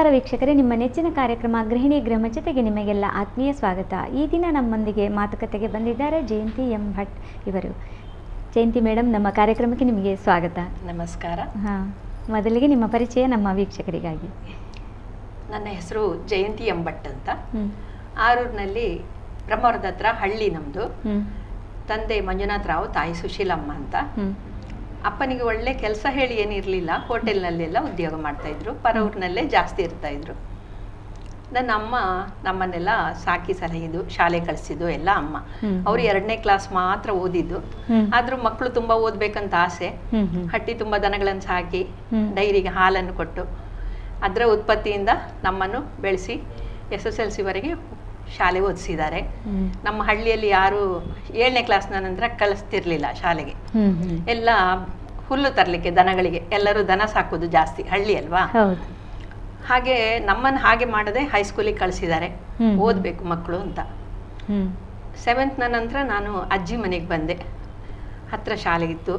ನಮಸ್ಕಾರ ವೀಕ್ಷಕರೇ, ನಿಮ್ಮ ನೆಚ್ಚಿನ ಕಾರ್ಯಕ್ರಮ ಗೃಹಿಣಿ ಗೃಹ ಜೊತೆಗೆ ನಿಮಗೆಲ್ಲ ಆತ್ಮೀಯ ಸ್ವಾಗತ. ಈ ದಿನ ನಮ್ಮೊಂದಿಗೆ ಮಾತುಕತೆಗೆ ಬಂದಿದ್ದಾರೆ ಜಯಂತಿ ಎಂ ಭಟ್ ಇವರು. ಜಯಂತಿ ಮೇಡಮ್, ನಮ್ಮ ಕಾರ್ಯಕ್ರಮಕ್ಕೆ ನಿಮಗೆ ಸ್ವಾಗತ. ನಮಸ್ಕಾರ. ಮೊದಲಿಗೆ ನಿಮ್ಮ ಪರಿಚಯ ನಮ್ಮ ವೀಕ್ಷಕರಿಗಾಗಿ. ನನ್ನ ಹೆಸರು ಜಯಂತಿ ಎಂ ಭಟ್ ಅಂತ. ಆರೂರಿನಲ್ಲಿ ಬ್ರಹ್ಮವರದ ಹತ್ರ ಹಳ್ಳಿ ನಮ್ಮದು. ತಂದೆ ಮಂಜುನಾಥ್ ರಾವ್, ತಾಯಿ ಸುಶೀಲಮ್ಮ ಅಂತ. ಅಪ್ಪನಿಗೆ ಒಳ್ಳೆ ಕೆಲಸ ಹೇಳಿ ಏನಿರಲಿಲ್ಲ, ಹೋಟೆಲ್ನಲ್ಲೆಲ್ಲ ಉದ್ಯೋಗ ಮಾಡ್ತಾಯಿದ್ರು, ಪರೂರಿನಲ್ಲೇ ಜಾಸ್ತಿ ಇರ್ತಾಯಿದ್ರು. ನನ್ನ ಅಮ್ಮ ನಮ್ಮನ್ನೆಲ್ಲ ಸಾಕಿ ಸಲಹಿದ್ದು, ಶಾಲೆ ಕಳಿಸಿದ್ದು ಎಲ್ಲ ಅಮ್ಮ. ಅವರು 2ನೇ ಕ್ಲಾಸ್ ಮಾತ್ರ ಓದಿದ್ದು. ಆದರೂ ಮಕ್ಕಳು ತುಂಬ ಓದಬೇಕಂತ ಆಸೆ. ಹಟ್ಟಿ ತುಂಬ ದನಗಳನ್ನು ಸಾಕಿ ಡೈರಿಗೆ ಹಾಲನ್ನು ಕೊಟ್ಟು ಅದರ ಉತ್ಪತ್ತಿಯಿಂದ ನಮ್ಮನ್ನು ಬೆಳೆಸಿ SSLC ಶಾಲೆ ಓದಿಸಿದ್ದಾರೆ. ನಮ್ಮ ಹಳ್ಳಿಯಲ್ಲಿ ಯಾರು 7ನೇ ಕ್ಲಾಸ್ನ ನಂತರ ಕಳಿಸ್ತಿರ್ಲಿಲ್ಲ ಶಾಲೆಗೆ. ಎಲ್ಲ ಹುಲ್ಲು ತರಲಿಕ್ಕೆ ದನಗಳಿಗೆ, ಎಲ್ಲರೂ ದನ ಸಾಕೋದು ಜಾಸ್ತಿ ಹಳ್ಳಿ ಅಲ್ವಾ. ಹಾಗೆ ನಮ್ಮನ್ನು ಹಾಗೆ ಮಾಡದೆ ಹೈಸ್ಕೂಲಿಗೆ ಕಳಿಸಿದ್ದಾರೆ, ಓದಬೇಕು ಮಕ್ಕಳು ಅಂತ. 7th ನಂತರ ನಾನು ಅಜ್ಜಿ ಮನೆಗೆ ಬಂದೆ. ಹತ್ರ ಶಾಲೆ ಇತ್ತು.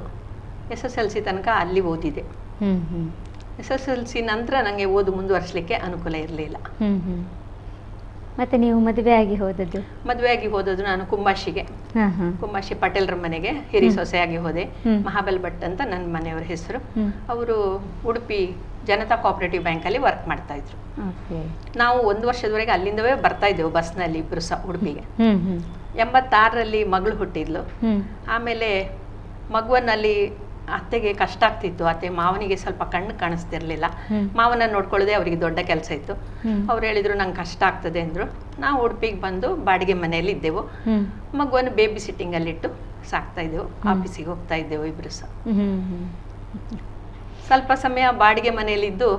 SSLC ತನಕ ಅಲ್ಲಿ ಓದಿದೆ. SSLC ನಂತರ ನನಗೆ ಓದು ಮುಂದುವರಿಸಲಿಕ್ಕೆ ಅನುಕೂಲ ಇರಲಿಲ್ಲ. ಮತ್ತೆ ನೀವು ಮದುವೆಯಾಗಿ ಹೋದದ್ದು ನಾನು ಕುಂಬಾಶಿಗೆ. ಕುಂಬಾಶಿ ಪಟೇಲ್ರ ಮನೆಗೆ ಹಿರಿ ಸೊಸೆಯಾಗಿ ಹೋದೆ. ಮಹಾಬಲ್ ಭಟ್ ಅಂತ ನನ್ನ ಮನೆಯವರ ಹೆಸರು. ಅವರು ಉಡುಪಿ ಜನತಾ ಕೋಆಪರೇಟಿವ್ ಬ್ಯಾಂಕಲ್ಲಿ ವರ್ಕ್ ಮಾಡ್ತಾ ಇದ್ರು. ನಾವು 1 ವರ್ಷದವರೆಗೆ ಅಲ್ಲಿಂದವೇ ಬರ್ತಾ ಇದ್ದೆವು ಬಸ್ನಲ್ಲಿ ಇಬ್ರು ಸಹ ಉಡುಪಿಗೆ. 86ರಲ್ಲಿ ಮಗಳು ಹುಟ್ಟಿದ್ಲು. ಆಮೇಲೆ ಮಗುವನ್ನಲ್ಲಿ ಅತ್ತೆಗೆ ಕಷ್ಟ ಆಗ್ತಿತ್ತು. ಅತ್ತೆ ಮಾವನಿಗೆ ಸ್ವಲ್ಪ ಕಣ್ಣು ಕಾಣಿಸ್ತಿರ್ಲಿಲ್ಲ. ಮಾವನ ನೋಡ್ಕೊಳ್ಳೋದೇ ಅವರಿಗೆ ದೊಡ್ಡ ಕೆಲಸ ಇತ್ತು. ಅವ್ರು ಹೇಳಿದ್ರು ನಂಗೆ ಕಷ್ಟ ಆಗ್ತದೆ ಅಂದ್ರು. ನಾವು ಉಡುಪಿಗೆ ಬಂದು ಬಾಡಿಗೆ ಮನೆಯಲ್ಲಿ ಇದ್ದೆವು. ಮಗುವನ್ನು ಬೇಬಿ ಸಿಟ್ಟಿಂಗ್ ಅಲ್ಲಿ ಇಟ್ಟು ಸಾಕ್ತಾ ಇದ್ದೆವು. ಆಫೀಸಿಗೆ ಹೋಗ್ತಾ ಇದ್ದೆವು ಇಬ್ರು ಸಹ. ಸ್ವಲ್ಪ ಸಮಯ ಬಾಡಿಗೆ ಮನೆಯಲ್ಲಿದ್ದು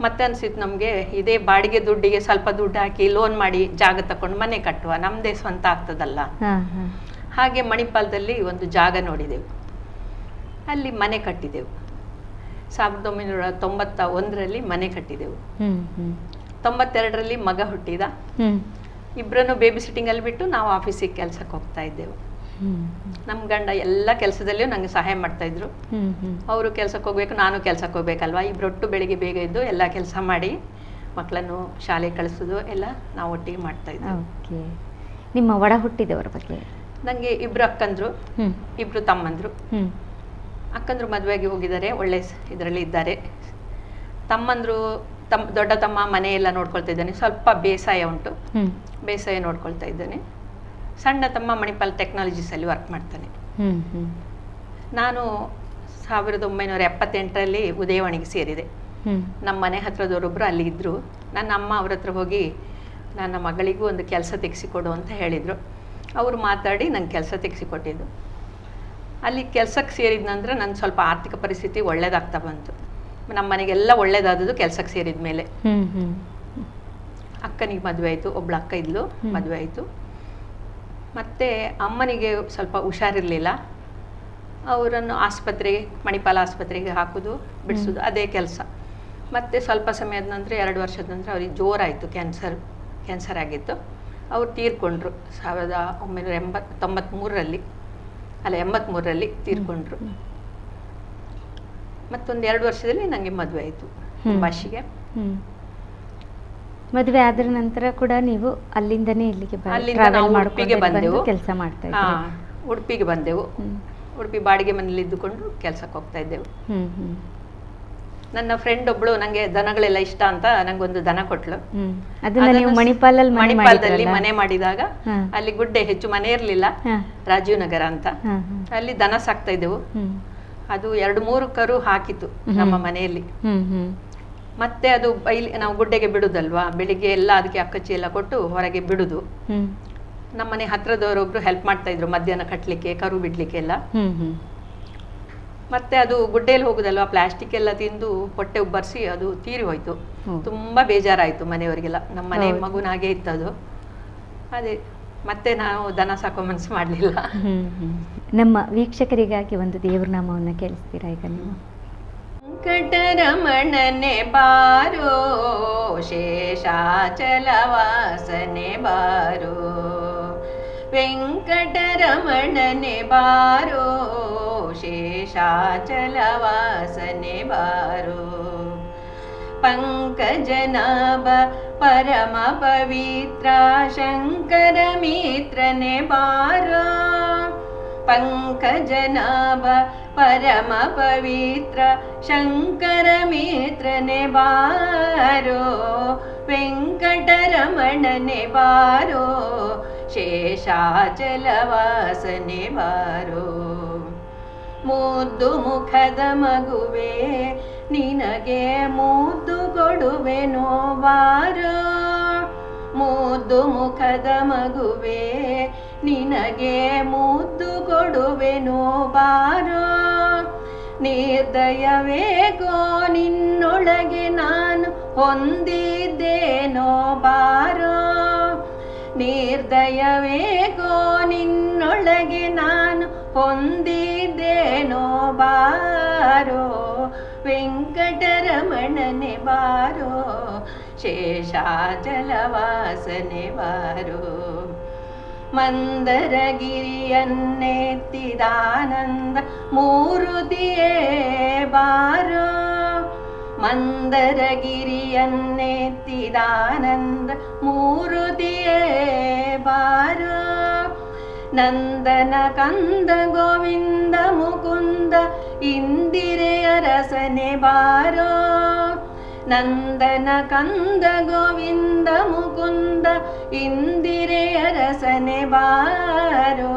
ಮತ್ತೆ ಅನ್ಸಿತ್ತು ನಮ್ಗೆ, ಇದೇ ಬಾಡಿಗೆ ದುಡ್ಡಿಗೆ ಸ್ವಲ್ಪ ದುಡ್ಡು ಹಾಕಿ ಲೋನ್ ಮಾಡಿ ಜಾಗ ತಕೊಂಡು ಮನೆ ಕಟ್ಟುವ, ನಮ್ದೇ ಸ್ವಂತ ಆಗ್ತದಲ್ಲ. ಹಾಗೆ ಮಣಿಪಾಲದಲ್ಲಿ ಒಂದು ಜಾಗ ನೋಡಿದೆವು, ಅಲ್ಲಿ ಮನೆ ಕಟ್ಟಿದೆವು. 1991ರಲ್ಲಿ ಮನೆ ಕಟ್ಟಿದೆವು. 92ರಲ್ಲಿ ಮಗ ಹುಟ್ಟಿದ. ಇಬ್ಬರನ್ನು ಬೇಬಿ ಸಿಟ್ಟಿಂಗ್ ಅಲ್ಲಿ ಬಿಟ್ಟು ನಾವು ಆಫೀಸಿಗೆ ಕೆಲಸಕ್ಕೆ ಹೋಗ್ತಾ ಇದ್ದೆವು. ನಮ್ಮ ಗಂಡ ಎಲ್ಲ ಕೆಲಸದಲ್ಲಿಯೂ ನಂಗೆ ಸಹಾಯ ಮಾಡ್ತಾ ಇದ್ರು. ಅವರು ಕೆಲಸಕ್ಕೆ ಹೋಗ್ಬೇಕು, ನಾನು ಕೆಲಸಕ್ಕೆ ಹೋಗ್ಬೇಕಲ್ವಾ. ಇಬ್ಬರೊಟ್ಟು ಬೆಳಿಗ್ಗೆ ಬೇಗ ಇದ್ದು ಎಲ್ಲ ಕೆಲಸ ಮಾಡಿ ಮಕ್ಕಳನ್ನು ಶಾಲೆಗೆ ಕಳಿಸೋದು ಎಲ್ಲ ನಾವು ಒಟ್ಟಿಗೆ ಮಾಡ್ತಾ ಇದ್ವಿ. ನಿಮ್ಮ ಒಡ ಹುಟ್ಟಿದವರ ಬಗ್ಗೆ? ನನಗೆ 2 ಅಕ್ಕಂದ್ರು, 2 ತಮ್ಮಂದ್ರು. ಅಕ್ಕಂದ್ರು ಮದುವೆಗೆ ಹೋಗಿದ್ದಾರೆ, ಒಳ್ಳೆ ಇದರಲ್ಲಿ ಇದ್ದಾರೆ. ತಮ್ಮಂದ್ರು ದೊಡ್ಡ ತಮ್ಮ ಮನೆಯೆಲ್ಲ ನೋಡ್ಕೊಳ್ತಾ ಇದ್ದಾನೆ. ಸ್ವಲ್ಪ ಬೇಸಾಯ ಉಂಟು, ಬೇಸಾಯ ನೋಡ್ಕೊಳ್ತಾ ಇದ್ದಾನೆ. ಸಣ್ಣ ತಮ್ಮ ಮಣಿಪಾಲ್ ಟೆಕ್ನಾಲಜೀಸಲ್ಲಿ ವರ್ಕ್ ಮಾಡ್ತಾನೆ. ನಾನು 1978ರಲ್ಲಿ ಉದಯವಾಣಿಗೆ ಸೇರಿದೆ. ನಮ್ಮ ಮನೆ ಹತ್ರದವರೊಬ್ಬರು ಅಲ್ಲಿ ಇದ್ದರು. ನನ್ನ ಅಮ್ಮ ಅವ್ರ ಹತ್ರ ಹೋಗಿ ನನ್ನ ಮಗಳಿಗೂ ಒಂದು ಕೆಲಸ ತೆಗೆಸಿಕೊಡು ಅಂತ ಹೇಳಿದರು. ಅವರು ಮಾತಾಡಿ ನಂಗೆ ಕೆಲಸ ತೆಗೆಸಿಕೊಟ್ಟಿದ್ದು. ಅಲ್ಲಿ ಕೆಲಸಕ್ಕೆ ಸೇರಿದ ನಂತರ ನನ್ನ ಸ್ವಲ್ಪ ಆರ್ಥಿಕ ಪರಿಸ್ಥಿತಿ ಒಳ್ಳೇದಾಗ್ತಾ ಬಂತು. ನಮ್ಮ ಮನೆಗೆಲ್ಲ ಒಳ್ಳೇದಾದದ್ದು ಕೆಲಸಕ್ಕೆ ಸೇರಿದ ಮೇಲೆ. ಅಕ್ಕನಿಗೆ ಮದುವೆ ಆಯಿತು, ಒಬ್ಳು ಅಕ್ಕ ಇದ್ಲು, ಮದುವೆ ಆಯಿತು. ಮತ್ತು ಅಮ್ಮನಿಗೆ ಸ್ವಲ್ಪ ಹುಷಾರಿರಲಿಲ್ಲ. ಅವರನ್ನು ಆಸ್ಪತ್ರೆಗೆ, ಮಣಿಪಾಲ ಆಸ್ಪತ್ರೆಗೆ ಹಾಕೋದು ಬಿಡಿಸೋದು ಅದೇ ಕೆಲಸ. ಮತ್ತು ಸ್ವಲ್ಪ ಸಮಯದ ನಂತರ 2 ವರ್ಷದ ನಂತರ ಅವ್ರಿಗೆ ಜೋರಾಯಿತು, ಕ್ಯಾನ್ಸರ್ ಆಗಿತ್ತು. ಅವ್ರು ತೀರ್ಕೊಂಡ್ರು 1993ರಲ್ಲಿ ತೀರ್ಕೊಂಡ್ರು. ಮತ್ತೊಂದು 2 ವರ್ಷದಲ್ಲಿ ನನಗೆ ಮದುವೆ ಆಯಿತು ಭಾಷೆಗೆ. ಮದುವೆ ಆದ ನಂತರ ಕೂಡ ನೀವು ಅಲ್ಲಿಂದನೇ ಇಲ್ಲಿಗೆ ಉಡುಪಿಗೆ ಬಂದೆವು, ಕೆಲಸ ಮಾಡ್ತಾ ಇದ್ದೀವಿ. ಉಡುಪಿಗೆ ಬಂದೆವು. ಉಡುಪಿ ಬಾಡಿಗೆ ಮನೇಲಿ ಇದ್ದುಕೊಂಡು ಕೆಲಸಕ್ಕೆ ಹೋಗ್ತಾ ಇದ್ದೆವು. ನನ್ನ ಫ್ರೆಂಡ್ ಒಬ್ಳು ನಂಗೆ ದನಗಳೆಲ್ಲ ಇಷ್ಟ ಅಂತ ನಂಗೊಂದು ದನ ಕೊಟ್ಲು. ಮಣಿಪಾಲದಲ್ಲಿ ಮನೆ ಮಾಡಿದಾಗ ಅಲ್ಲಿ ಗುಡ್ಡೆ ಹೆಚ್ಚು ಮನೆ ಇರ್ಲಿಲ್ಲ, ರಾಜೀವ್ ನಗರ ಅಂತ, ಅಲ್ಲಿ ದನ ಸಾಕ್ತಾ ಇದ್ದೆವು. ಅದು 2-3 ಕರು ಹಾಕಿತ್ತು ನಮ್ಮ ಮನೆಯಲ್ಲಿ. ಮತ್ತೆ ಅದು ನಾವು ಗುಡ್ಡೆಗೆ ಬಿಡುದಲ್ವಾ, ಬೆಳಿಗ್ಗೆ ಎಲ್ಲ ಅದಕ್ಕೆ ಅಕ್ಕಚ್ಚಿ ಎಲ್ಲ ಕೊಟ್ಟು ಹೊರಗೆ ಬಿಡುದು. ನಮ್ಮನೆ ಹತ್ರದವರೊಬ್ರು ಹೆಲ್ಪ್ ಮಾಡ್ತಾ ಇದ್ರು ಮಧ್ಯಾಹ್ನ ಕಟ್ಲಿಕ್ಕೆ, ಕರು ಬಿಡ್ಲಿಕ್ಕೆ ಎಲ್ಲ. ಮತ್ತೆ ಅದು ಗುಡ್ಡೆಯಲ್ಲಿ ಹೋಗುದಲ್ವಾ, ಪ್ಲಾಸ್ಟಿಕ್ ಎಲ್ಲ ತಿಂದು ಹೊಟ್ಟೆ ಉಬ್ಬರಿಸಿ ಅದು ತೀರಿ ಹೋಯ್ತು. ತುಂಬಾ ಬೇಜಾರಾಯ್ತು ಮನೆಯವರಿಗೆಲ್ಲ. ನಮ್ಮ ಮನೆ ಮಗುನ ಹಾಗೆ ಇತ್ತದು. ಅದೇ ಮತ್ತೆ ನಾವು ದನ ಸಾಕೋ ಮನಸ್ಸು ಮಾಡಲಿಲ್ಲ. ನಮ್ಮ ವೀಕ್ಷಕರಿಗಾಗಿ ಒಂದು ದೇವ್ರ ನಾಮವನ್ನು ಕೇಳಿಸ್ತೀರಾ ಈಗ ನೀವು? ವೆಂಕಟರಮಣನೆ ಬಾರೋ, ಶೇಷಾಚಲವಾಸನೆ ಬಾರೋ, ವೆಂಕಟರಮಣನೆ ಬಾರೋ, ಶೇಷಾಚಲವಾಸನೆ ಬಾರೋ, ಪಂಕಜನಾಭ ಪರಮ ಪವಿತ್ರ ಶಂಕರ ಮಿತ್ರನೆ ಬಾರೋ. ಪಂಕಜನಾಭ ಪರಮ ಪವಿತ್ರ ಶಂಕರ ಮಿತ್ರನೆ ಬಾರೋ. ವೆಂಕಟರಮಣನೆ ಬಾರೋ. ಶೇಷಾಚಲವಾಸನೆ ಬಾರೋ. ಮುದ್ದು ಮುಖದ ಮಗುವೆ ನಿನಗೆ ಮುದ್ದು ಕೊಡುವೆನೋ ಬಾರೋ. ಮುದ್ದು ಮುಖದ ಮಗುವೆ ನಿನಗೆ ಮುದ್ದು ಕೊಡುವೆನೋ ಬಾರೋ. ನಿರ್ದಯವೇಗೋ ನಿನ್ನೊಳಗೆ ನಾನು ಹೊಂದಿದ್ದೇನೋ ಬಾರೋ. ನಿರ್ದಯವೇಗೋ ನಿನ್ನೊಳಗೆ ನಾನು ಹೊಂದಿದ್ದೇನೋ ಬಾರೋ. ವೆಂಕಟರಮಣನೆ ಬಾರೋ. ಶೇಷಾಚಲವಾಸನೆ ಬಾರೋ. ಮಂದರಗಿರಿಯನ್ನೆತ್ತಿದಾನಂದ ಮೂರುತಿಯೇ ಬಾರೋ. ಮಂದರಗಿರಿಯನ್ನೆತ್ತಿದಾನಂದ ಮೂರುತಿಯೇ ಬಾರೋ. ನಂದನ ಕಂದ ಗೋವಿಂದ ಮುಕುಂದ ಇಂದಿರೆಯ ರಸನೆ ಬಾರೋ. ನಂದನ ಕಂದ ಗೋವಿಂದ ಮುಕುಂದ ಇಂದಿರೆಯ ರಸನೆ ಬಾರೋ.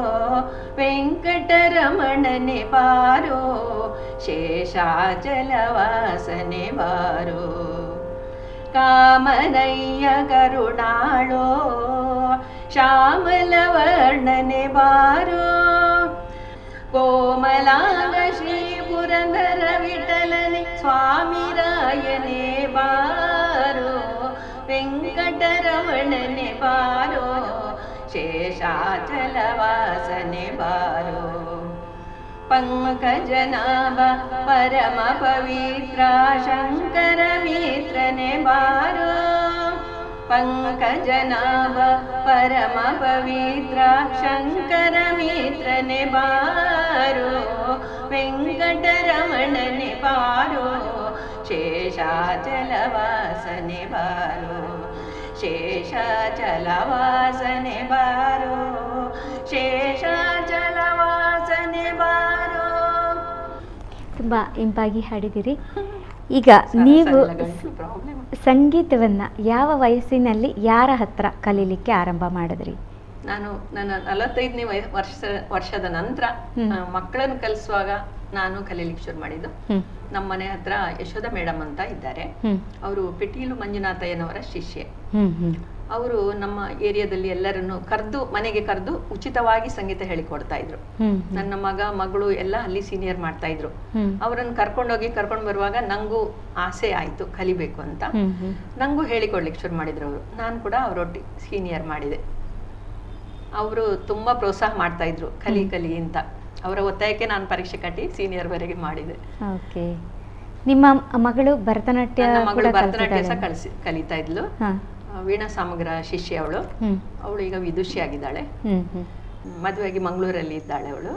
ವೆಂಕಟರಮಣನೆ ಬಾರೋ. ಶೇಷಾಚಲವಾಸನೆ ಬಾರೋ. ಕಾಮನಯ್ಯ ಕರುಣಾಳೋ ಶ್ಯಾಮಲವರ್ಣನೆ ಬಾರೋ. ಕೋಮಲಾಂಗ ಶ್ರೀ ಪುರಂದರ ವಿಠಲನೆ ಸ್ವಾಮಿ ರಾಯನೇ ಬಾರೋ. ವೆಂಕಟರಮಣನೆ ಬಾರೋ. ಶೇಷಾಚಲವಾಸನೆ ಬಾರೋ. ಪಂಕಜನಾಭ ಪರಮ ಪವಿತ್ರ ಶಂಕರ ಮಿತ್ರನೆ ಬಾರೋ. ಪಂಕಜನಾಭ ಪರಮ ಪವಿತ್ರ ಶಂಕರ ಮಿತ್ರನೆ ಬಾರೋ. ವೆಂಕಟರಮಣನೆ ಬಾರೋ. ಶೇಷಾಚಲವಾಸನೆ ಬಾರೋ. ಶೇಷಾಚಲವಾಸನೆ ಬಾರೋ. ಶೇಷಾಚಲವಾಸನೆ ಬಾರೋ. ತುಂಬ ಇಂಪಾಗಿ ಹಾಡಿದಿರಿ. ಈಗ ನೀವು ಸಂಗೀತವನ್ನು ಯಾವ ವಯಸ್ಸಿನಲ್ಲಿ ಯಾರ ಹತ್ರ ಕಲೀಲಿಕ್ಕೆ ಆರಂಭ ಮಾಡಿದ್ರಿ? ನಾನು ನನ್ನ 45ನೇ ವರ್ಷದ ನಂತರ ಮಕ್ಕಳನ್ನು ಕಲಿಸುವಾಗ ನಾನು ಕಲೀಲಿಕ್ಕೆ ಶುರು ಮಾಡಿದ್ದು. ನಮ್ಮ ಮನೆ ಹತ್ರ ಯಶೋಧ ಮೇಡಮ್ ಅಂತ ಇದ್ದಾರೆ. ಅವರು ಪಿಟೀಲು ಮಂಜುನಾಥಯ್ಯನವರ ಶಿಷ್ಯೆ. ಅವರು ನಮ್ಮ ಏರಿಯಾದಲ್ಲಿ ಎಲ್ಲರನ್ನು ಮನೆಗೆ ಕರೆದು ಉಚಿತವಾಗಿ ಸಂಗೀತ ಹೇಳಿಕೊಡ್ತಾ ಇದ್ರು. ನನ್ನ ಮಗಳು ಎಲ್ಲ ಅಲ್ಲಿ ಸೀನಿಯರ್ ಮಾಡ್ತಾ ಇದ್ರು. ಅವರನ್ನು ಕರ್ಕೊಂಡು ಬರುವಾಗ ನಂಗೂ ಆಸೆ ಆಯ್ತು ಕಲಿಬೇಕು ಅಂತ. ನಂಗೂ ಹೇಳಿಕೊಡ್ಲಿಕ್ಕೆ ಶುರು ಮಾಡಿದ್ರು ಅವರು. ನಾನು ಕೂಡ ಅವರೊಟ್ಟಿಗೆ ಸೀನಿಯರ್ ಮಾಡಿದೆ. ಅವರು ತುಂಬಾ ಪ್ರೋತ್ಸಾಹ ಮಾಡ್ತಾ ಇದ್ರು, ಕಲಿ ಅಂತ. ಅವರ ಒತ್ತಾಯಕ್ಕೆ ನಾನು ಪರೀಕ್ಷೆ ಕಟ್ಟಿ ಸೀನಿಯರ್ ವರೆಗೆ ಮಾಡಿದೆ. ಓಕೆ. ನಿಮ್ಮ ಮಗಳು ಭರತನಾಟ್ಯ ಸಹ ಕಲಿತಾ ಇದ್ಲು. ವೀಣಾ ಸಾಮಗ್ರ ಶಿಷ್ಯ ಅವಳು. ಅವಳು ಈಗ ವಿದುಷಿ ಆಗಿದ್ದಾಳೆ. ಮದುವೆಯಾಗಿ ಮಂಗಳೂರಲ್ಲಿ ಇದ್ದಾಳೆ ಅವಳು.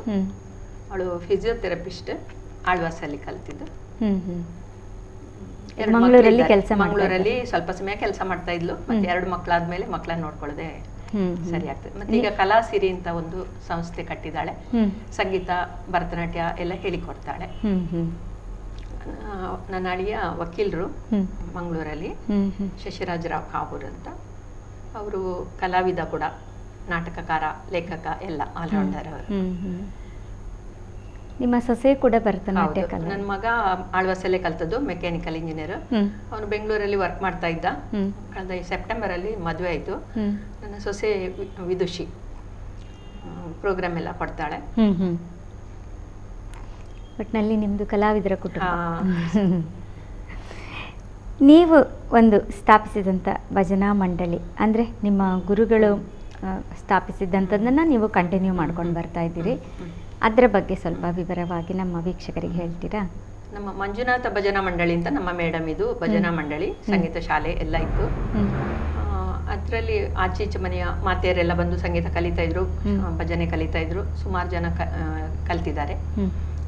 ಅವಳು ಫಿಸಿಯೋಥೆರಪಿಸ್ಟ್, ಆಳ್ವಾಸಲ್ಲಿ ಕಲ್ತಿದ್ದು. ಮಂಗಳೂರಲ್ಲಿ ಸ್ವಲ್ಪ ಸಮಯ ಕೆಲಸ ಮಾಡ್ತಾ ಇದ್ಲು. ಮತ್ತೆ 2 ಮಕ್ಕಳಾದ್ಮೇಲೆ ಮಕ್ಕಳನ್ನ ನೋಡ್ಕೊಳ್ಳದೆ ಸರಿ ಆಗ್ತದೆ. ಮತ್ತೆ ಈಗ ಕಲಾಸಿರಿ ಅಂತ ಒಂದು ಸಂಸ್ಥೆ ಕಟ್ಟಿದ್ದಾಳೆ. ಸಂಗೀತ, ಭರತನಾಟ್ಯ ಎಲ್ಲ ಹೇಳಿಕೊಡ್ತಾಳೆ. ನನ್ನ ಅಳಿಯ ವಕೀಲರು ಮಂಗಳೂರಲ್ಲಿ, ಶಶಿರಾಜರಾವ್ ಕಾವೂರ್ ಅಂತ. ಅವರು ಕಲಾವಿದ ಕೂಡ, ನಾಟಕಕಾರ, ಲೇಖಕ ಎಲ್ಲ ಆಲ್ರೌಂಡರ್ ಅವರು. ನಿಮ್ಮ ಸೊಸೆ ಕೂಡ ಭರತನಾಟ್ಯ? ನನ್ನ ಮಗ ಆಳ್ವಾಸಲ್ಲೇ ಕಲ್ತದ್ದು, ಮೆಕ್ಯಾನಿಕಲ್ ಇಂಜಿನಿಯರ್. ಅವನು ಬೆಂಗಳೂರಲ್ಲಿ ವರ್ಕ್ ಮಾಡ್ತಾ ಇದ್ದ. ಕಳೆದ ಸೆಪ್ಟೆಂಬರ್ ಅಲ್ಲಿ ಮದುವೆ ಆಯ್ತು. ನನ್ನ ಸೊಸೆ ವಿದುಷಿ, ಪ್ರೋಗ್ರಾಮ್ ಎಲ್ಲ ಕೊಡ್ತಾಳೆ. ಒಟ್ಟಿನಲ್ಲಿ ನಿಮ್ದು ಕಲಾವಿದರ ಕುಟುಂಬ. ನೀವು ಒಂದು ಸ್ಥಾಪಿಸಿದಂಥ ಭಜನಾ ಮಂಡಳಿ ಅಂದರೆ ನಿಮ್ಮ ಗುರುಗಳು ಸ್ಥಾಪಿಸಿದಂಥದ್ದನ್ನು ನೀವು ಕಂಟಿನ್ಯೂ ಮಾಡ್ಕೊಂಡು ಬರ್ತಾ ಇದ್ದೀರಿ. ಅದರ ಬಗ್ಗೆ ಸ್ವಲ್ಪ ವಿವರವಾಗಿ ನಮ್ಮ ವೀಕ್ಷಕರಿಗೆ ಹೇಳ್ತೀರಾ? ನಮ್ಮ ಮಂಜುನಾಥ ಭಜನಾ ಮಂಡಳಿ ಅಂತ ನಮ್ಮ ಮೇಡಮ್ ಇದು ಭಜನಾ ಮಂಡಳಿ, ಸಂಗೀತ ಶಾಲೆ ಎಲ್ಲ ಇತ್ತು. ಅದರಲ್ಲಿ ಆಚೀಚೆ ಮನೆಯ ಮಾತೆಯರೆಲ್ಲ ಬಂದು ಸಂಗೀತ ಕಲಿತಾ ಇದ್ರು, ಭಜನೆ ಕಲಿತಾ ಇದ್ರು. ಸುಮಾರು ಜನ ಕಲ್ತಿದ್ದಾರೆ.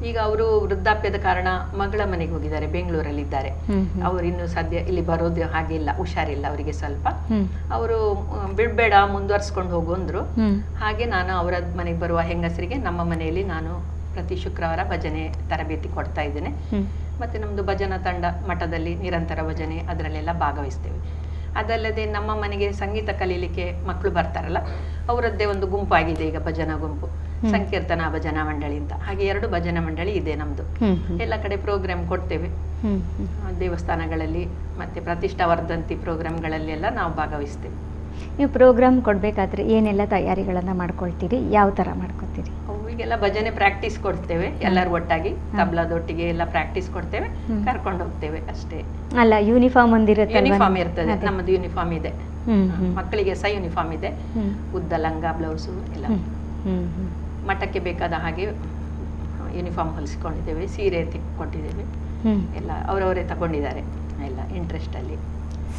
ಈಗ ಅವರು ವೃದ್ಧಾಪ್ಯದ ಕಾರಣ ಮಗಳ ಮನೆಗೆ ಹೋಗಿದ್ದಾರೆ, ಬೆಂಗಳೂರಲ್ಲಿ ಇದ್ದಾರೆ. ಅವರು ಇನ್ನು ಸದ್ಯ ಇಲ್ಲಿ ಬರೋದು ಹಾಗಿಲ್ಲ, ಹುಷಾರಿಲ್ಲ ಅವರಿಗೆ ಸ್ವಲ್ಪ. ಅವರು ಬಿಡ್ಬೇಡ ಮುಂದುವರ್ಸ್ಕೊಂಡು ಹೋಗು ಅಂದ್ರು. ಹಾಗೆ ನಾನು ಅವರ ಮನೆಗೆ ಬರುವ ಹೆಂಗಸರಿಗೆ ನಮ್ಮ ಮನೆಯಲ್ಲಿ ನಾನು ಪ್ರತಿ ಶುಕ್ರವಾರ ಭಜನೆ ತರಬೇತಿ ಕೊಡ್ತಾ ಇದ್ದೇನೆ. ಮತ್ತೆ ನಮ್ದು ಭಜನಾ ತಂಡ ಮಠದಲ್ಲಿ ನಿರಂತರ ಭಜನೆ ಅದರಲ್ಲೆಲ್ಲ ಭಾಗವಹಿಸ್ತೇವೆ. ಅದಲ್ಲದೆ ನಮ್ಮ ಮನೆಗೆ ಸಂಗೀತ ಕಲೀಲಿಕ್ಕೆ ಮಕ್ಕಳು ಬರ್ತಾರಲ್ಲ, ಅವರದ್ದೇ ಒಂದು ಗುಂಪಾಗಿದೆ ಈಗ, ಭಜನಾ ಗುಂಪು, ಸಂಕೀರ್ತನಾ ಭಜನಾ ಮಂಡಳಿ ಅಂತ. ಹಾಗೆ 2 ಭಜನಾ ಮಂಡಳಿ ಇದೆ ನಮ್ದು. ಎಲ್ಲ ಕಡೆ ಪ್ರೋಗ್ರಾಮ್ ಕೊಡ್ತೇವೆ, ದೇವಸ್ಥಾನಗಳಲ್ಲಿ ಮತ್ತೆ ಪ್ರತಿಷ್ಠಾವರ್ಧಂತಿ ಪ್ರೋಗ್ರಾಮ್ಗಳಲ್ಲಿ ಎಲ್ಲ ನಾವು ಭಾಗವಹಿಸ್ತೇವೆ. ನೀವು ಪ್ರೋಗ್ರಾಮ್ ಕೊಡಬೇಕಾದ್ರೆ ಏನೆಲ್ಲ ತಯಾರಿಗಳನ್ನು ಮಾಡ್ಕೊಳ್ತೀರಿ, ಯಾವ ಥರ ಮಾಡ್ಕೊತೀರಿ? ಈಗೆಲ್ಲ ಭಜನೆ ಪ್ರಾಕ್ಟೀಸ್ ಕೊಡ್ತೇವೆ, ಎಲ್ಲರೂ ಒಟ್ಟಾಗಿ ತಬ್ಲಾದೊಟ್ಟಿಗೆ ಎಲ್ಲ ಪ್ರಾಕ್ಟೀಸ್ ಕೊಡ್ತೇವೆ, ಕರ್ಕೊಂಡು ಹೋಗ್ತೇವೆ ಅಷ್ಟೇ. ಅಲ್ಲ, ಯೂನಿಫಾರ್ಮ್ ಒಂದಿರುತ್ತೆ, ಯೂನಿಫಾರ್ಮ್ ಇರ್ತದೆ, ನಮ್ಮದು ಯೂನಿಫಾರ್ಮ್ ಇದೆ, ಮಕ್ಕಳಿಗೆ ಸಹ ಯೂನಿಫಾರ್ಮ್ ಇದೆ, ಉದ್ದ ಲಂಗ ಬ್ಲೌಸು ಎಲ್ಲ. ಮಠಕ್ಕೆ ಬೇಕಾದ ಹಾಗೆ ಯೂನಿಫಾರ್ಮ್ ಹೊಲಿಸ್ಕೊಂಡಿದ್ದೇವೆ, ಸೀರೆ ತೆಕ್ಕೊಂಡಿದ್ದೇವೆ, ಎಲ್ಲ ಅವರವರೇ ತಗೊಂಡಿದ್ದಾರೆ ಎಲ್ಲ ಇಂಟ್ರೆಸ್ಟ್ ಅಲ್ಲಿ.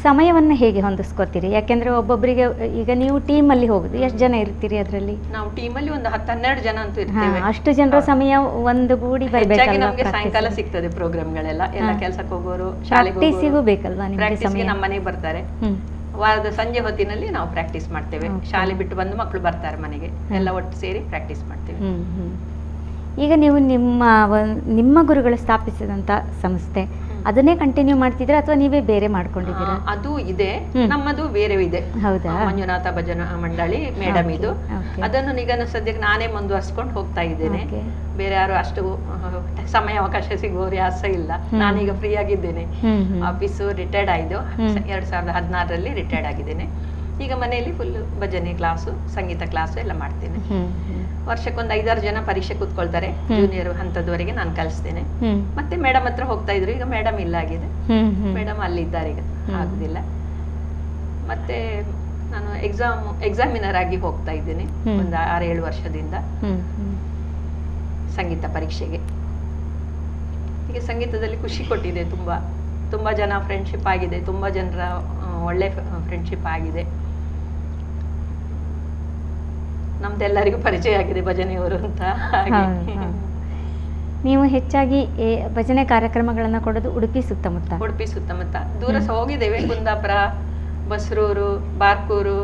ಸಮಯವನ್ನು ಹೇಗೆ ಹೊಂದಿಸ್ಕೊತೀರಿ? ಯಾಕೆಂದ್ರೆ ಒಬ್ಬೊಬ್ಬರಿಗೆ, ಈಗ ನೀವು ಟೀಮಲ್ಲಿ ಹೋಗುದು, ಎಷ್ಟು ಜನ ಇರ್ತೀರಿ ಅದರಲ್ಲಿ? ನಾವು ಟೀಮಲ್ಲಿ ಒಂದು 10-12 ಜನ ಅಂತೂ ಇರ್ತೇವೆ. ಅಷ್ಟು ಜನರ ಸಮಯ ಒಂದು ಗೂಡಿ ಹೆಚ್ಚಾಗಿ ನಮಗೆ ಸಾಯಂಕಾಲ ಸಿಗ್ತದೆ ಪ್ರೋಗ್ರಾಮ್ಗಳೆಲ್ಲ. ಎಲ್ಲ ಕೆಲಸಕ್ಕೆ ಹೋಗೋರು, ಶಾಲೆಗೆ ಬೇಕಲ್ವಾ? ಪ್ರಾಕ್ಟೀಸ್ಗೆ ನಮ್ಮ ಮನೆಗೆ ಬರ್ತಾರೆ. ವಾರದ ಸಂಜೆ ಹೊತ್ತಿನಲ್ಲಿ ನಾವು ಪ್ರಾಕ್ಟೀಸ್ ಮಾಡ್ತೇವೆ. ಶಾಲೆ ಬಿಟ್ಟು ಬಂದು ಮಕ್ಕಳು ಬರ್ತಾರೆ ಮನೆಗೆ, ಎಲ್ಲ ಒಟ್ಟು ಸೇರಿ ಪ್ರಾಕ್ಟೀಸ್ ಮಾಡ್ತೇವೆ. ಈಗ ನೀವು ನಿಮ್ಮ ಗುರುಗಳು ಸ್ಥಾಪಿಸಿದಂತ ಸಂಸ್ಥೆ ಅದನ್ನೇ ಕಂಟಿನ್ಯೂ ಮಾಡ್ತಿದ್ರೆ ಅಥವಾ ನೀವೇ ಬೇರೆ ಮಾಡ್ಕೊಂಡಿದ್ದೀರಾ? ಅದು ಇದೆ, ನಮ್ಮದು ಬೇರೆ ಇದೆ. ಹೌದಾ? ಮಂಜುನಾಥ ಭಜನಾ ಮಂಡಳಿ ಮೇಡಮ್ ಇದು. ಅದನ್ನು ಈಗ ಸದ್ಯಕ್ಕೆ ನಾನೇ ಮುಂದುವರ್ಸ್ಕೊಂಡು ಹೋಗ್ತಾ ಇದ್ದೇನೆ. ಬೇರೆ ಯಾರು ಅಷ್ಟು ಸಮಯ ಅವಕಾಶ ಸಿಗುವವರು ಯಾಸ ಇಲ್ಲ. ನಾನೀಗ ಫ್ರೀ ಆಗಿದ್ದೇನೆ. ಆಫೀಸು ರಿಟೈರ್ಡ್ ಆಯ್ತು, 2016ರಲ್ಲಿ ರಿಟೈರ್ಡ್ ಆಗಿದ್ದೇನೆ. ಈಗ ಮನೆಯಲ್ಲಿ ಫುಲ್ ಭಜನೆ ಕ್ಲಾಸು, ಸಂಗೀತ ಕ್ಲಾಸು ಎಲ್ಲ ಮಾಡ್ತೇನೆ. ವರ್ಷಕ್ಕೊಂದು 5-6 ಜನ ಪರೀಕ್ಷೆ ಕೂತ್ಕೊಳ್ತಾರೆ, ಜೂನಿಯರ್ ಹಂತದವರೆಗೆ ನಾನು ಕಲಿಸ್ತೇನೆ. ಮತ್ತೆ ಮೇಡಮ್ ಹತ್ರ ಹೋಗ್ತಾ ಇದ್ರು, ಈಗ ಮೇಡಮ್ ಇಲ್ಲ ಆಗಿದೆ, ಮೇಡಮ್ ಅಲ್ಲಿದ್ದಾರೆ, ಈಗ ಆಗುದಿಲ್ಲ. ಮತ್ತೆ ನಾನು ಎಕ್ಸಾಮಿನರ್ ಆಗಿ ಹೋಗ್ತಾ ಇದ್ದೇನೆ ಒಂದು 6-7 ವರ್ಷದಿಂದ ಸಂಗೀತ ಪರೀಕ್ಷೆಗೆ. ಈಗ ಸಂಗೀತದಲ್ಲಿ ಖುಷಿ ಕೊಟ್ಟಿದೆ, ತುಂಬಾ ಜನ ಫ್ರೆಂಡ್ಶಿಪ್ ಆಗಿದೆ, ತುಂಬಾ ಜನರ ಒಳ್ಳೆ ಫ್ರೆಂಡ್ಶಿಪ್ ಆಗಿದೆ. ನಮ್ದೆಲ್ಲರಿಗೂ ಪರಿಚಯ ಆಗಿದೆ ಭಜನೆಯವರು ಅಂತ. ನೀವು ಹೆಚ್ಚಾಗಿ ಭಜನೆ ಕಾರ್ಯಕ್ರಮಗಳನ್ನ ಕೊಡೋದು ಉಡುಪಿ ಸುತ್ತಮುತ್ತ ದೂರ ಸಹ ಹೋಗಿದ್ದೇವೆ. ಕುಂದಾಪುರ, ಬಸ್ರೂರು, ಬಾರ್ಕೂರು,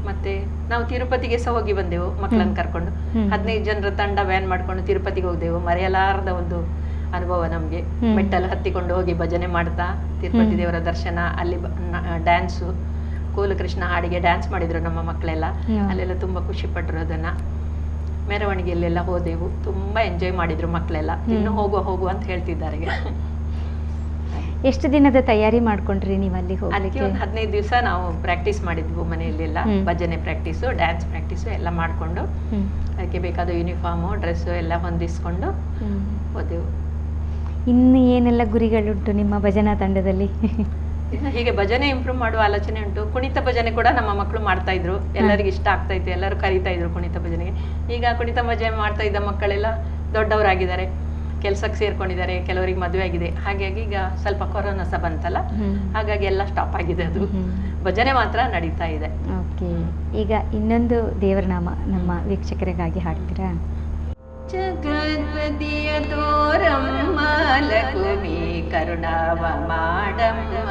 ಮತ್ತೆ ನಾವು ತಿರುಪತಿಗೆ ಸಹ ಹೋಗಿ ಬಂದೆವು ಮಕ್ಕಳನ್ನು ಕರ್ಕೊಂಡು. 15 ಜನರ ತಂಡ ವ್ಯಾನ್ ಮಾಡ್ಕೊಂಡು ತಿರುಪತಿಗೆ ಹೋಗಿದ್ದೆವು. ಮರೆಯಲಾರದ ಒಂದು ಅನುಭವ ನಮ್ಗೆ. ಮೆಟ್ಟಲು ಹತ್ತಿಕೊಂಡು ಹೋಗಿ ಭಜನೆ ಮಾಡ್ತಾ ತಿರುಪತಿ ದೇವರ ದರ್ಶನ, ಅಲ್ಲಿ ಡ್ಯಾನ್ಸು, ಕೋಲು ಕೃಷ್ಣ ಹಾಡಿಗೆ ಡ್ಯಾನ್ಸ್ ಮಾಡಿದ್ರು ನಮ್ಮ ಮಕ್ಕಳೆಲ್ಲ. ಅಲ್ಲೆಲ್ಲ ತುಂಬಾ ಖುಷಿ ಪಟ್ರು ಅದನ್ನ. ಮೆರವಣಿಗೆಯಲ್ಲೆಲ್ಲ ಹೋದೆವು, ತುಂಬಾ ಎಂಜಾಯ್ ಮಾಡಿದ್ರು ಮಕ್ಕಳೆಲ್ಲ. ಇನ್ನು ಹೋಗುವ ಅಂತ ಹೇಳ್ತಿದ್ದಾರೆ. ಎಷ್ಟು ದಿನದ ತಯಾರಿ ಮಾಡ್ಕೊಂಡ್ರಿ ನೀವು ಅಲ್ಲಿ ಅದಕ್ಕೆ? ಒಂದು 15 ದಿವಸ ನಾವು ಪ್ರಾಕ್ಟೀಸ್ ಮಾಡಿದ್ವು ಮನೆಯಲ್ಲೆಲ್ಲ. ಭಜನೆ ಪ್ರಾಕ್ಟೀಸು, ಡ್ಯಾನ್ಸ್ ಪ್ರಾಕ್ಟೀಸು ಎಲ್ಲ ಮಾಡ್ಕೊಂಡು, ಅದಕ್ಕೆ ಬೇಕಾದ ಯೂನಿಫಾರ್ಮು, ಡ್ರೆಸ್ಸು ಎಲ್ಲ ಹೊಂದಿಸ್ಕೊಂಡು ಹೋದೆವು. ಇನ್ನು ಏನೆಲ್ಲ ಗುರಿಗಳುಂಟು ನಿಮ್ಮ ಭಜನಾ ತಂಡದಲ್ಲಿ? ಹೀಗೆ ಭಜನೆ ಇಂಪ್ರೂವ್ ಮಾಡುವ ಆಲೋಚನೆ ಉಂಟು. ಕುಣಿತ ಭಜನೆ ಕೂಡ ನಮ್ಮ ಮಕ್ಕಳು ಮಾಡ್ತಾ ಇದ್ರು, ಎಲ್ಲರಿಗೂ ಇಷ್ಟ ಆಗ್ತಾ ಇತ್ತು, ಎಲ್ಲರೂ ಕರೀತಾ ಇದ್ರು ಕುಣಿತ ಭಜನೆಗೆ. ಈಗ ಕುಣಿತ ಭಜನೆ ಮಾಡ್ತಾ ಇದ್ದ ಮಕ್ಕಳೆಲ್ಲ ದೊಡ್ಡವರಾಗಿದ್ದಾರೆ, ಕೆಲ್ಸಕ್ಕೆ ಸೇರ್ಕೊಂಡಿದ್ದಾರೆ, ಕೆಲವರಿಗೆ ಮದುವೆ ಆಗಿದೆ. ಹಾಗಾಗಿ ಈಗ ಸ್ವಲ್ಪ ಕೊರೋನಾ ಸಹ ಬಂತಲ್ಲ, ಹಾಗಾಗಿ ಎಲ್ಲ ಸ್ಟಾಪ್ ಆಗಿದೆ. ಅದು ಭಜನೆ ಮಾತ್ರ ನಡೀತಾ ಇದೆ. ಓಕೆ, ಈಗ ಇನ್ನೊಂದು ದೇವರ ನಾಮ ನಮ್ಮ ವೀಕ್ಷಕರಿಗಾಗಿ ಹಾಡ್ತೀರಾ? ಜಗದ್ಪತಿಯ ತೋರಮ್ಮ ಲಕ್ಷ್ಮೀ ಕರುಣಾವ ಮಾಡಮ್ಮ,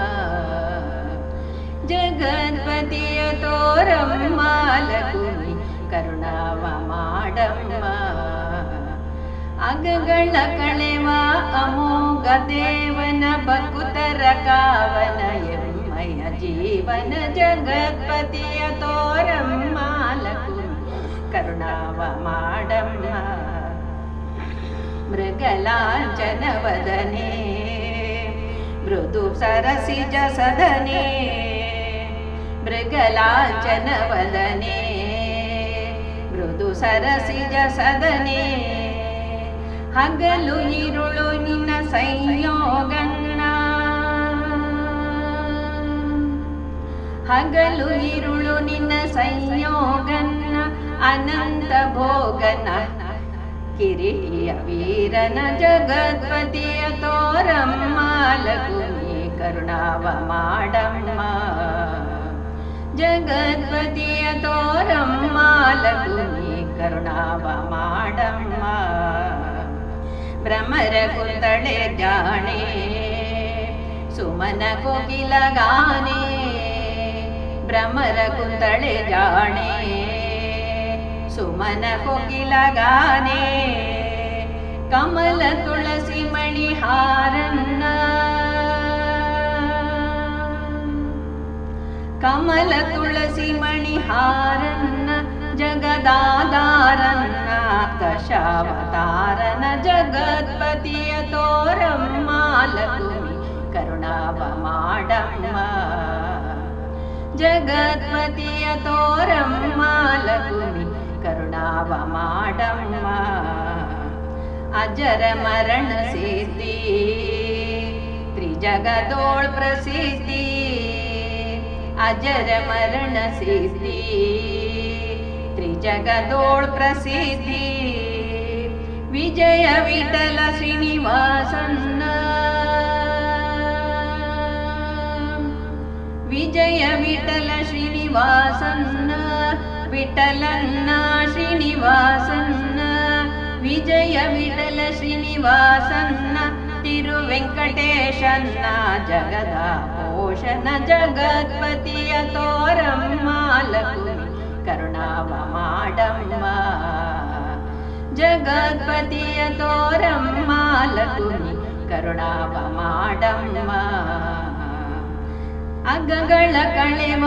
ಜಗದ್ಪತಿಯ ತೋರಮ್ಮ ಲಕ್ಷ್ಮೀ ಕರುಣಾವ ಮಾಡಮ್ಮ, ಅಗಗಳ ಕಳೆವ ಅಮೋಘ ದೇವನ ಭಕುತರ ಕಾವನ ಎಮ್ಮಯ ಜೀವನ, ಜಗದ್ಪತಿಯ ತೋರಮ್ಮ ಲಕ್ಷ್ಮೀ ಕರುಣಾವ ಮಾಡಮ್ಮ, ಮೃಗಲಾಂಚನವದನೆ ಮೃದು ಸರಸಿಜ ಸದನೆ, ಮೃಗಲಾಂಚನವದನೆ ಮೃದು ಸರಸಿಜ ಸದನೆ, ಹಗಲು ಇರುಳು ನಿನ್ನ ಸಂಯೋಗನ್ನ, ಹಗಲು ಇರುಳು ನಿನ್ನ ಸಂಯೋಗನ್ನ, ಅನಂತ ಭೋಗನ ಕಿರಿಯ ವೀರನ, ಜಗದ್ಪತಿಯ ತೋರಮ್ಮ ಲಕ್ಷ್ಮೀ ಕರುಣಾವ ಮಾಡಮ್ಮ, ಜಗದ್ಪತಿಯ ತೋರಮ್ಮ ಲಕ್ಷ್ಮೀ ಕರುಣಾವ ಮಾಡಮ್ಮ, ಭ್ರಮರ ಕುಂತಳೆ ಜಾಣೆ ಸುಮನ ಕೋಕಿಲ ಗಾನೆ ಭ್ರಮರ ಕುಂತಳೆ ಜಾಣೆ ಸುಮನ ಕೋಕಿಲ ಗಾನೆ ಕಮಲ ತುಳಸಿ ಮಣಿಹಾರನ್ನ ಕಮಲ ತುಳಸಿ ಮಣಿಹಾರನ್ನ ಜಗದಾಧಾರನ್ನ ದಶಾವತಾರನ ಜಗತ್ಪತಿಯ ತೋರಮ್ಮ ಲಕುಮಿ ಕರುಣಾವ ಮಾಡಮ್ಮ ಜಗತ್ಪತಿಯ ತೋರಮ್ಮ ಲಕುಮಿ ಕರುಣಾವ ಮಾಡಮ್ಮ ಅಜರ ಮರಣ ಸಿದ್ಧಿ ತ್ರಿಜಗದೋಳ್ ಪ್ರಸಿದ್ಧಿ ಅಜರ ಮರಣ ಸಿದ್ಧಿ ತ್ರಿಜಗದೋಳ್ ಪ್ರಸಿದ್ಧಿ ವಿಜಯ ವಿಠಲ ಶ್ರೀನಿವಾಸನ್ನ ವಿಜಯ ವಿಠಲ ಶ್ರೀನಿವಾಸನ್ನ ವಿಠಲನ್ನ ಶ್ರೀನಿವಾಸನ್ನ ವಿಜಯ ವಿಠಲ ಶ್ರೀನಿವಾಸನ್ನ ತಿರುವೆಂಕಟೇಶನ್ನ ಜಗದ ಪೋಷಣ ಜಗತ್ಪತಿಯ ತೋರಮ್ಮ ಲಕುಮಿ ಕರುಣಾವ ಮಾಡಮ್ಮ ಜಗತ್ಪತಿಯ ತೋರಮ್ಮ ಲಕುಮಿ ಕರುಣಾವ ಮಾಡಮ್ಮ ಅಗ್ಗಗಳ ಕಳೆವ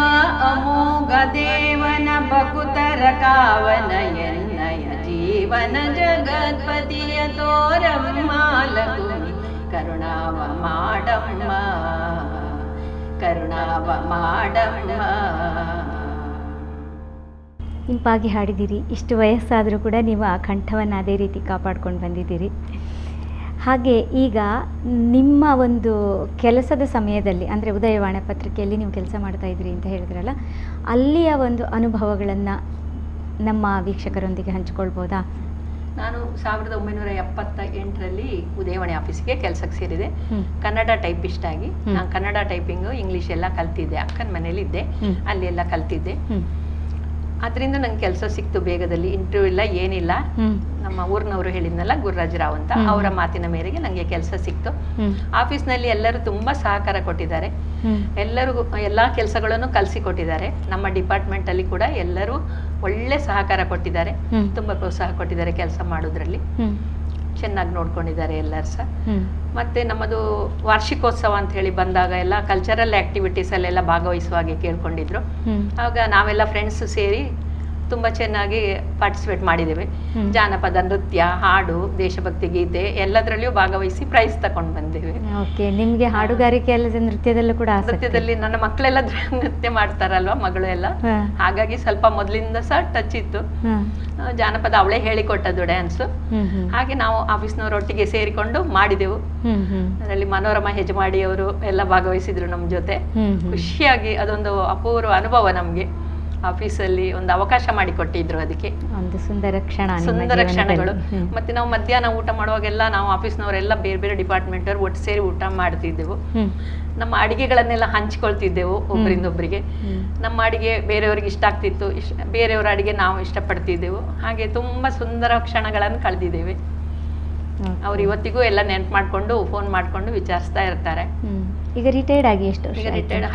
ಅಮೋಘ ದೇವನ ಬಕುತರ ಕಾವನ ಎನ್ನಯ ಜೀವನ ಜಗತ್ಪತಿಯ ತೋರಮ್ಮ ಲಕುಮಿ ಕರುಣಾವ ಮಾಡಮ್ಮ ಕರುಣಾವ ಮಾಡಮ್ಮ. ಇಂಪಾಗಿ ಹಾಡಿದ್ದೀರಿ. ಇಷ್ಟು ವಯಸ್ಸಾದರೂ ಕೂಡ ನೀವು ಆ ಕಂಠವನ್ನು ಅದೇ ರೀತಿ ಕಾಪಾಡ್ಕೊಂಡು ಬಂದಿದ್ದೀರಿ. ಹಾಗೆ ಈಗ ನಿಮ್ಮ ಒಂದು ಕೆಲಸದ ಸಮಯದಲ್ಲಿ, ಅಂದರೆ ಉದಯವಾಣಿ ಪತ್ರಿಕೆಯಲ್ಲಿ ನೀವು ಕೆಲಸ ಮಾಡ್ತಾ ಇದ್ರಿ ಅಂತ ಹೇಳಿದ್ರಲ್ಲ, ಅಲ್ಲಿಯ ಒಂದು ಅನುಭವಗಳನ್ನು ನಮ್ಮ ವೀಕ್ಷಕರೊಂದಿಗೆ ಹಂಚಿಕೊಳ್ಬೋದಾ? ನಾನು 1978ರಲ್ಲಿ ಉದಯವಾಣಿ ಆಫೀಸಿಗೆ ಕೆಲಸಕ್ಕೆ ಸೇರಿದೆ. ಕನ್ನಡ ಟೈಪಿಸ್ಟ್ ಆಗಿ. ನಾನು ಕನ್ನಡ ಟೈಪಿಂಗು ಇಂಗ್ಲೀಷ್ ಎಲ್ಲ ಕಲ್ತಿದ್ದೆ. ಅಕ್ಕನ ಮನೇಲಿ ಇದ್ದೆ, ಅಲ್ಲಿ ಎಲ್ಲ ಕಲ್ತಿದ್ದೆ. ಅದರಿಂದ ನಂಗೆ ಕೆಲಸ ಸಿಕ್ತು ಬೇಗದಲ್ಲಿ. ಇಂಟರ್ವ್ಯೂ ಇಲ್ಲ, ಏನಿಲ್ಲ. ನಮ್ಮ ಊರಿನವರು ಹೇಳಿದ್ನಲ್ಲ, ಗುರುರಾಜರಾವ್ ಅಂತ, ಅವರ ಮಾತಿನ ಮೇರೆಗೆ ನನಗೆ ಕೆಲಸ ಸಿಕ್ತು. ಆಫೀಸ್ನಲ್ಲಿ ಎಲ್ಲರೂ ತುಂಬಾ ಸಹಕಾರ ಕೊಟ್ಟಿದ್ದಾರೆ. ಎಲ್ಲರಿಗೂ ಎಲ್ಲ ಕೆಲಸಗಳನ್ನು ಕಲಿಸಿಕೊಟ್ಟಿದ್ದಾರೆ. ನಮ್ಮ ಡಿಪಾರ್ಟ್ಮೆಂಟ್ ಅಲ್ಲಿ ಕೂಡ ಎಲ್ಲರೂ ಒಳ್ಳೆ ಸಹಕಾರ ಕೊಟ್ಟಿದ್ದಾರೆ. ತುಂಬಾ ಪ್ರೋತ್ಸಾಹ ಕೊಟ್ಟಿದ್ದಾರೆ ಕೆಲಸ ಮಾಡೋದ್ರಲ್ಲಿ. ಚೆನ್ನಾಗಿ ನೋಡ್ಕೊಂಡಿದ್ದಾರೆ ಎಲ್ಲರೂ ಸಹ. ಮತ್ತೆ ನಮ್ಮದು ವಾರ್ಷಿಕೋತ್ಸವ ಅಂತ ಹೇಳಿ ಬಂದಾಗ ಎಲ್ಲ ಕಲ್ಚರಲ್ ಆಕ್ಟಿವಿಟೀಸ್ ಅಲ್ಲೆಲ್ಲ ಭಾಗವಹಿಸುವ ಹಾಗೆ ಕೇಳ್ಕೊಂಡಿದ್ರು. ಆಗ ನಾವೆಲ್ಲ ಫ್ರೆಂಡ್ಸ್ ಸೇರಿ ತುಂಬಾ ಚೆನ್ನಾಗಿ ಪಾರ್ಟಿಸಿಪೇಟ್ ಮಾಡಿದ್ದೇವೆ. ಜಾನಪದ ನೃತ್ಯ, ಹಾಡು, ದೇಶಭಕ್ತಿ ಗೀತೆ ಎಲ್ಲದರಲ್ಲಿಯೂ ಭಾಗವಹಿಸಿ ಪ್ರೈಸ್ ತಗೊಂಡು ಬಂದೇವೆ. ಓಕೆ, ನಿಮ್ಗೆ ಹಾಡುಗಾರಿಕೆ ಅಲ್ಲದೆ ನೃತ್ಯದಲ್ಲೂ ಕೂಡ ನೃತ್ಯದಲ್ಲಿ ನನ್ನ ಮಕ್ಕಳೆಲ್ಲ ನೃತ್ಯ ಮಾಡ್ತಾರಲ್ವಾ, ಮಗಳು ಎಲ್ಲ, ಹಾಗಾಗಿ ಸ್ವಲ್ಪ ಮೊದಲಿಂದ ಸಹ ಟಚ್ ಇತ್ತು. ಜಾನಪದ ಅವಳೇ ಹೇಳಿಕೊಟ್ಟದ್ದು ಡ್ಯಾನ್ಸ್. ಹಾಗೆ ನಾವು ಆಫೀಸ್ನವರೊಟ್ಟಿಗೆ ಸೇರಿಕೊಂಡು ಮಾಡಿದೆವು. ಅದರಲ್ಲಿ ಮನೋರಮಾ ಹೆಜಮಾಡಿ ಅವರು ಎಲ್ಲ ಭಾಗವಹಿಸಿದ್ರು ನಮ್ಮ ಜೊತೆ. ಖುಷಿಯಾಗಿ ಅದೊಂದು ಅಪೂರ್ವ ಅನುಭವ ನಮ್ಗೆ. ಆಫೀಸಲ್ಲಿ ಒಂದು ಅವಕಾಶ ಮಾಡಿಕೊಟ್ಟಿದ್ರು. ಅದಕ್ಕೆ ಒಂದು ಸುಂದರ ಕ್ಷಣಗಳು. ಮತ್ತೆ ನಾವು ಮಧ್ಯಾಹ್ನ ಊಟ ಮಾಡುವಾಗೆಲ್ಲ ನಾವು ಆಫೀಸ್ನವರೆಲ್ಲ ಬೇರೆ ಬೇರೆ ಡಿಪಾರ್ಟ್ಮೆಂಟ್ ಅವ್ರು ಒಟ್ಟು ಸೇರಿ ಊಟ ಮಾಡ್ತಿದ್ದೆವು. ನಮ್ಮ ಅಡಿಗೆಗಳನ್ನೆಲ್ಲ ಹಂಚ್ಕೊಳ್ತಿದ್ದೆವು ಒಬ್ಬರಿಂದೊಬ್ಬರಿಗೆ. ನಮ್ಮ ಅಡಿಗೆ ಬೇರೆಯವ್ರಿಗೆ ಇಷ್ಟ ಆಗ್ತಿತ್ತು, ಬೇರೆಯವ್ರ ಅಡಿಗೆ ನಾವು ಇಷ್ಟಪಡ್ತಿದ್ದೆವು. ಹಾಗೆ ತುಂಬಾ ಸುಂದರ ಕ್ಷಣಗಳನ್ನು ಕಳೆದಿದ್ದೇವೆ. ಅವ್ರು ಇವತ್ತಿಗೂ ಎಲ್ಲ ನೆನ್ಪು ಮಾಡ್ಕೊಂಡು ಫೋನ್ ಮಾಡ್ಕೊಂಡು ವಿಚಾರಿಸ್ತಾ ಇರ್ತಾರೆ. ಈಗ ರಿಟೈರ್ಡ್ ಆಗಿ ಎಷ್ಟು ವರ್ಷ? ಈಗ ರಿಟೈರ್ಡ್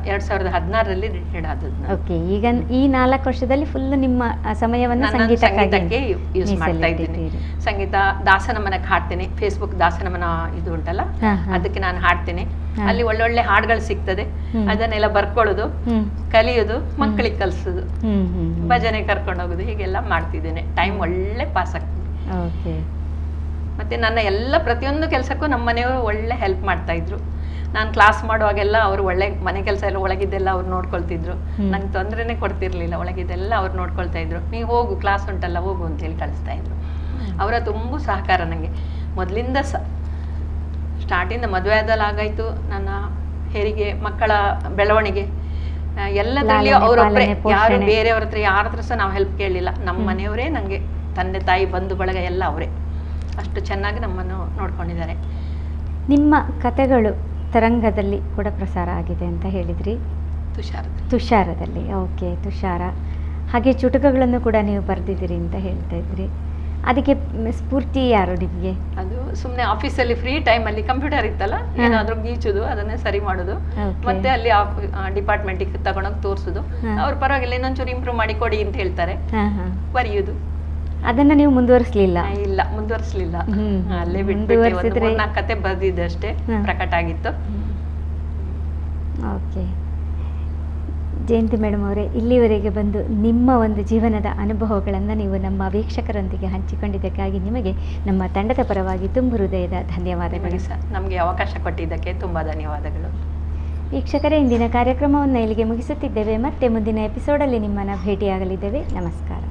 2016ರಲ್ಲಿ ರಿಟೈರ್ಡ್ ಆದದ್ದು. ಓಕೆ, ಈಗ ಈ 4 ವರ್ಷದಲ್ಲಿ ಫುಲ್ ನಿಮ್ಮ ಸಮಯವನ್ನು ಸಂಗೀತಕ್ಕೆ ಯೂಸ್ ಮಾಡ್ತಾ ಇದ್ದೀನಿ. ಸಂಗೀತ ದಾಸನಮನಕ್ಕೆ ಹಾಡ್ತೇನೆ. ಫೇಸ್ಬುಕ್ ದಾಸನಮನ ಇದು ಉಂಟಲ್ಲ, ಅದಕ್ಕೆ ನಾನು ಹಾಡ್ತೇನೆ. ಅಲ್ಲಿ ಒಳ್ಳೊಳ್ಳೆ ಹಾಡುಗಳು ಸಿಗ್ತದೆ. ಅದನ್ನೆಲ್ಲ ಬರ್ಕೊಳ್ಳೋದು, ಕಲಿಯೋದು, ಮಕ್ಕಳಿಗೆ ಕಲಿಸೋದು, ಭಜನೆ ಕರ್ಕೊಂಡು ಹೋಗೋದು, ಹೀಗೆಲ್ಲ ಮಾಡ್ತಿದ್ದೇನೆ. ಟೈಮ್ ಒಳ್ಳೆ ಪಾಸ್ ಆಗ್ತದೆ. ಮತ್ತೆ ನನ್ನ ಎಲ್ಲ ಪ್ರತಿಯೊಂದು ಕೆಲಸಕ್ಕೂ ನಮ್ಮ ಮನೆಯವರು ಒಳ್ಳೆ ಹೆಲ್ಪ್ ಮಾಡ್ತಾ ಇದ್ರು. ನಾನು ಕ್ಲಾಸ್ ಮಾಡುವಾಗೆಲ್ಲ ಅವರು ಒಳ್ಳೆ ಮನೆ ಕೆಲಸ ಎಲ್ಲ ಒಳಗಿದ್ದೆಲ್ಲ ಅವ್ರು ನೋಡ್ಕೊಳ್ತಿದ್ರು. ನಂಗೆ ತೊಂದರೆನೇ ಕೊಡ್ತಿರ್ಲಿಲ್ಲ. ಒಳಗಿದ್ದೆಲ್ಲ ಅವ್ರು ನೋಡ್ಕೊಳ್ತಾ ಇದ್ರು. ನೀವು ಹೋಗು, ಕ್ಲಾಸ್ ಉಂಟಲ್ಲ ಹೋಗು ಅಂತ ಹೇಳಿ ಕಳಿಸ್ತಾ ಇದ್ರು. ಅವರ ತುಂಬ ಸಹಕಾರ ನನಗೆ ಮೊದಲಿಂದ ಸ್ಟಾರ್ಟಿಂದ. ಮದುವೆ ಆದಲ್ಲಿ ಆಗಾಯ್ತು, ನನ್ನ ಹೆರಿಗೆ, ಮಕ್ಕಳ ಬೆಳವಣಿಗೆ ಎಲ್ಲದರಲ್ಲಿಯೂ ಅವರೊಬ್ಬರೇ. ಯಾರು ಬೇರೆಯವ್ರ ಹತ್ರ ಯಾರ ಹತ್ರ ಸಹ ನಾವು ಹೆಲ್ಪ್ ಕೇಳಲಿಲ್ಲ. ನಮ್ಮ ಮನೆಯವರೇ ನನಗೆ, ತಂದೆ ತಾಯಿ ಬಂಧು ಬಳಗ ಎಲ್ಲ ಅವರೇ. ಅಷ್ಟು ಚೆನ್ನಾಗಿ ನಮ್ಮನ್ನು ನೋಡ್ಕೊಂಡಿದ್ದಾರೆ. ನಿಮ್ಮ ಕಥೆಗಳು ತರಂಗದಲ್ಲಿ ಕೂಡ ಪ್ರಸಾರ ಆಗಿದೆ ಅಂತ ಹೇಳಿದ್ರಿ. ತುಷಾರದಲ್ಲಿ. ಓಕೆ, ತುಷಾರ. ಹಾಗೆ ಚುಟುಕಗಳನ್ನು ಕೂಡ ನೀವು ಬರೆದಿದ್ದೀರಿ ಅಂತ ಹೇಳ್ತಾ ಇದ್ರಿ. ಅದಕ್ಕೆ ಸ್ಫೂರ್ತಿ ಯಾರು ನಿಮಗೆ? ಅದು ಸುಮ್ಮನೆ ಆಫೀಸಲ್ಲಿ ಫ್ರೀ ಟೈಮಲ್ಲಿ ಕಂಪ್ಯೂಟರ್ ಇತ್ತಲ್ಲ, ಏನಾದರೂ ಗೀಚುದು, ಅದನ್ನೇ ಸರಿ ಮಾಡೋದು, ಮತ್ತೆ ಅಲ್ಲಿ ಡಿಪಾರ್ಟ್ಮೆಂಟಿಗೆ ತಗೊಂಡೋಗಿ ತೋರಿಸೋದು. ಅವ್ರು ಪರವಾಗಿಲ್ಲ ಇನ್ನೊಂಚೂರು ಇಂಪ್ರೂವ್ ಮಾಡಿ ಕೊಡಿ ಅಂತ ಹೇಳ್ತಾರೆ, ಬರೆಯುವುದು. ಅದನ್ನ ನೀವು ಮುಂದುವರಿಸಲಿಲ್ಲ? ಇಲ್ಲ, ಮುಂದುವರಿಸಲಿಲ್ಲ. ಅಲ್ಲೇ ಬಿಟ್ಟು ನಾಲ್ಕು ಕತೆ ಬರೆದಿದ್ದೆ ಅಷ್ಟೇ, ಪ್ರಕಟ ಆಗಿತ್ತು. ಓಕೆ. ಜಯಂತಿ ಮೇಡಮ್ ಅವರೇ, ಇಲ್ಲಿವರೆಗೆ ಬಂದು ನಿಮ್ಮ ಒಂದು ಜೀವನದ ಅನುಭವಗಳನ್ನು ನೀವು ನಮ್ಮ ವೀಕ್ಷಕರೊಂದಿಗೆ ಹಂಚಿಕೊಂಡಿದ್ದಕ್ಕಾಗಿ ನಿಮಗೆ ನಮ್ಮ ತಂಡದ ಪರವಾಗಿ ತುಂಬ ಹೃದಯದ ಧನ್ಯವಾದಗಳು. ನಮಗೆ ಅವಕಾಶ ಕೊಟ್ಟಿದ್ದಕ್ಕೆ ತುಂಬ ಧನ್ಯವಾದಗಳು. ವೀಕ್ಷಕರೇ, ಇಂದಿನ ಕಾರ್ಯಕ್ರಮವನ್ನು ಇಲ್ಲಿಗೆ ಮುಗಿಸುತ್ತಿದ್ದೇವೆ. ಮತ್ತೆ ಮುಂದಿನ ಎಪಿಸೋಡಲ್ಲಿ ನಿಮ್ಮನ್ನು ಭೇಟಿಯಾಗಲಿದ್ದೇವೆ. ನಮಸ್ಕಾರ.